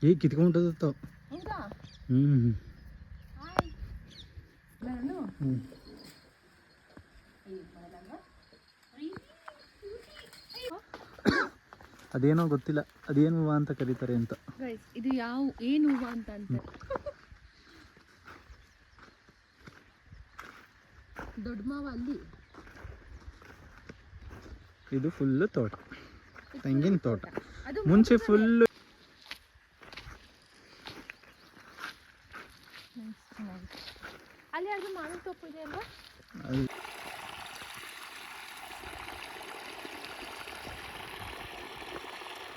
ಈಗ ಕಿತ್ಕೊಂಡ್ಬಿಟ್ಟದ. ಹೌದಾ? ಹ್ಞೂ ಅದೇನೋ ಗೊತ್ತಿಲ್ಲ, ಅದೇನು ಹೂವು ಅಂತ ಕರೀತಾರೆ ಅಂತ. ಇದು ಏನು ಹೂವು ಅಂತ ಅಂತಾರೆ. ದೊಡ್ಡ ಮಾವ ಅಲ್ಲಿ. ಇದು ಫುಲ್ಲು ತೋಟ, ತೆಂಗಿನ ತೋಟ. ಮುಂಚೆ ಫುಲ್ಲು ಅಲ್ಲಿ ಅದು ಮಾವಿನ ತೋಪು ಇದೆ ಅಲ್ವಾ?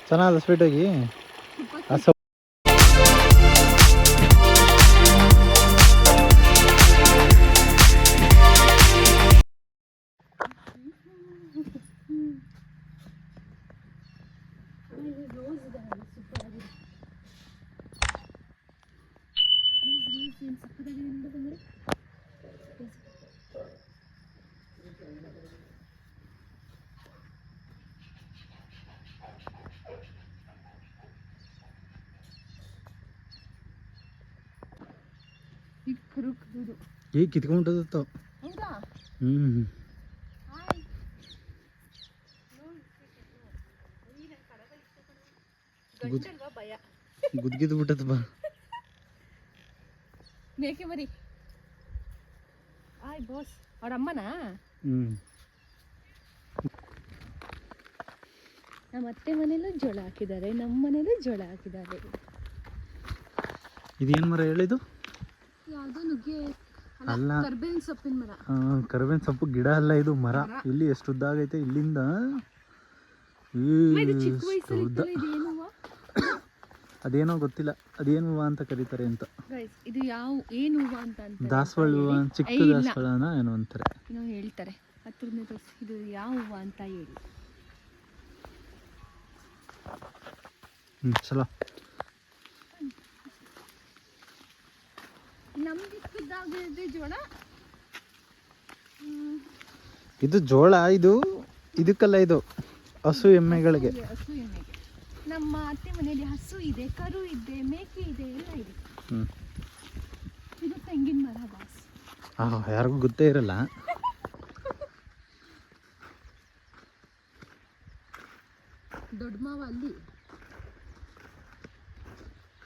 ಚೆನ್ನಾದ ಸ್ವೀಟಾಗಿ ಈಗ ಕಿತ್ಕೊಂಡ್ಬಿಟ್ಟದ. ಹ್ಞೂ ಗುದ್ಗಿದ್ ಬಿಟ್ಟದ ಬಾ. ಮೇಕೆ ಮರಿ. ಆಯ್ ಬಾಸ್ ಅವ್ರ ಅಮ್ಮನಾ? ನಮ್ಮ ಅತ್ತೆ ಮನೇಲೂ ಜೋಳ ಹಾಕಿದ್ದಾರೆ, ನಮ್ಮ ಮನೇಲೂ ಜೋಳ ಹಾಕಿದ್ದಾರೆ. ಇದೇನು ಮರ ಹೇಳಿದು? ಯಾವುದೋ ನುಗ್ಗೆ ಅಲ್ಲ, ಕರ್ಬೇವಿನ ಸೊಪ್ಪಿನ ಮರ. ಕರ್ಬೇವಿನ ಸೊಪ್ಪು ಗಿಡ ಅಲ್ಲ ಇದು, ಮರ. ಇಲ್ಲಿ ಎಷ್ಟು ಉದ್ದ ಆಗೈತೆ ಇಲ್ಲಿಂದ. ಅದೇನೋ ಗೊತ್ತಿಲ್ಲ, ಅದೇನು ಹೂವು ಅಂತ ಕರೀತಾರೆ ಅಂತ. ಇದು ಏನು ಹೂವು ಅಂತ ಅಂತಾರೆ? ದಾಸವಾಳ ಹೂವು, ಚಿಕ್ಕ ದಾಸವಾಳನ ಏನೋ ಅಂತಾರೆ. ಏನೋ ಹೇಳ್ತಾರೆ. ಹತ್ತಿರನೇ ತೋರಿಸಿ, ಇದು ಯಾವ ಹೂವು ಅಂತ ಹೇಳಿ. ಚಲೋ. ನಮ್ಗೆ ಜೋಳ. ಇದು ಜೋಳ, ಇದು ಇದಕ್ಕಲ್ಲ, ಇದು ಹಸು ಎಮ್ಮೆಗಳಿಗೆ. ಹಸು ಎಮ್ಮೆಗೆ. ನಮ್ಮ ಅತ್ತೆ ಮನೆಯಲ್ಲಿ ಹಸು ಇದೆ, ಕರು ಇದೆ, ಮೇಕೆ ಇದೆ, ಎಲ್ಲ ಇದೆ. ಇದು ತೆಂಗಿನ ಮರ ಬಾಸ್. ಯಾರಿಗೂ ಗೊತ್ತೇ ಇರಲ್ಲ. ದೊಡ್ಡ ಮಾವ ಅಲ್ಲಿ.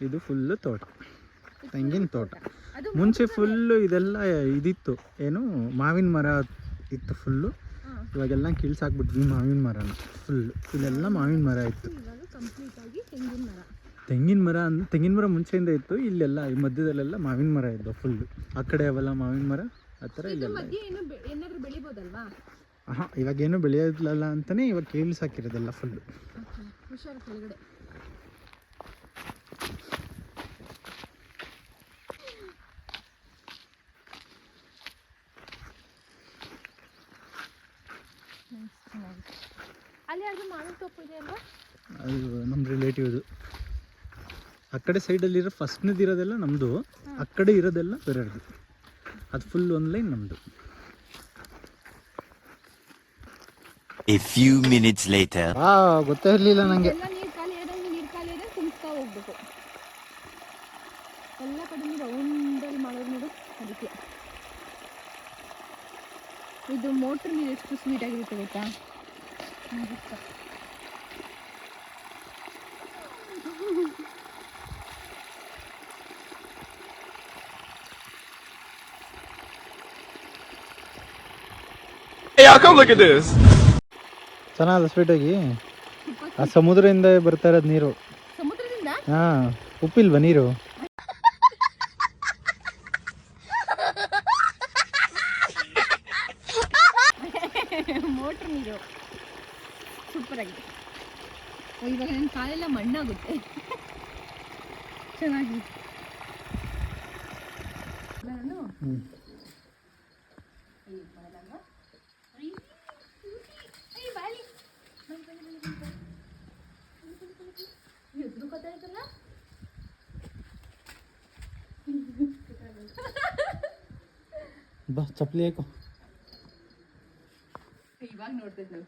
ಇದು ಫುಲ್ಲು ತೋಟ, ತೆಂಗಿನ ತೋಟ. ಮುಂಚೆ ಫುಲ್ಲು ಇದೆಲ್ಲ ಇದಿತ್ತು, ಏನು ಮಾವಿನ ಮರ ಇತ್ತು ಫುಲ್ಲು. ಇವಾಗೆಲ್ಲ ಕೀಳ್ಸಾಕ್ಬಿಟ್ವಿ ಮಾವಿನ ಮರನ. ಫುಲ್ಲು ಇಲ್ಲೆಲ್ಲ ಮಾವಿನ ಮರ ಇತ್ತು. ತೆಂಗಿನ ಮರ ಮುಂಚೆಯಿಂದ ಇತ್ತು. ಇಲ್ಲೆಲ್ಲ ಈ ಮಧ್ಯದಲ್ಲೆಲ್ಲ ಮಾವಿನ ಮರ ಇದ್ದು ಫುಲ್ಲು. ಆ ಕಡೆ ಅವೆಲ್ಲ ಮಾವಿನ ಮರ, ಆ ಥರ ಇಲ್ಲೆಲ್ಲ. ಇವಾಗೇನು ಬೆಳೆಯೋದಿಲ್ಲ ಅಂತಲೇ ಇವಾಗ ಕೀಳ್ಸಾಕಿರೋದೆಲ್ಲ ಫುಲ್ಲು. ಅಲ್ಲಿ ಅದು ಮಾವಿನ ತೋಪು ಇದೆ ಅಲ್ವಾ? ಅದು ನಮ್ಮ ರಿಲೇಟಿವ್ದು. ಆ ಕಡೆ ಸೈಡಲ್ಲಿರೋ ಫಸ್ಟ್ನೇದು ಇರೋದೆಲ್ಲ ನಮ್ಮದು, ಆ ಕಡೆ ಇರೋದೆಲ್ಲ ಬೇರೆಯವ್ರದ್ದು. ಅದು ಫುಲ್ ಒಂದು ಲೈನ್ ನಮ್ಮದು. A few minutes later. ಗೊತ್ತೇ ಇರಲಿಲ್ಲ ನನಗೆ. ನೀರು ಖಾಲಿ ಆದಂಗೆ ತುಂಬ್ತಾ ಹೋಗ್ಬೇಕು. ಎಲ್ಲ ಕಡೆ ರೌಂಡಲ್ಲಿ ಮಾಡೋದು ನೋಡು. ಅದಕ್ಕೆ ಇದು ಮೋಟ್ರ್ ನೀರು ಎಷ್ಟು ಸ್ವೀಟ್ ಆಗಿರುತ್ತೆ ಗೊತ್ತಾ? ಚೆನ್ನಾದ ಸ್ವೀಟಾಗಿ. ಆ ಸಮುದ್ರದಿಂದ ಬರ್ತಾ ಇರೋದು ನೀರು. ಸಮುದ್ರದಿಂದ? ಉಪ್ಪಿಲ್ವಾ ನೀರು? ಮೋಟ್ರ್ ನೀರು ಸೂಪರ್ ಆಗಿದೆ. ಇವಾಗ ನನ್ನ ಕಾಲೆಲ್ಲ ಮಣ್ಣಾಗುತ್ತೆ. ಚೆನ್ನಾಗಿ ಬಾ ಚಪ್ಪಲಿ ಹಾಕೋ. ಇವಾಗ ನೋಡ್ತೇವೆ ನಾವು.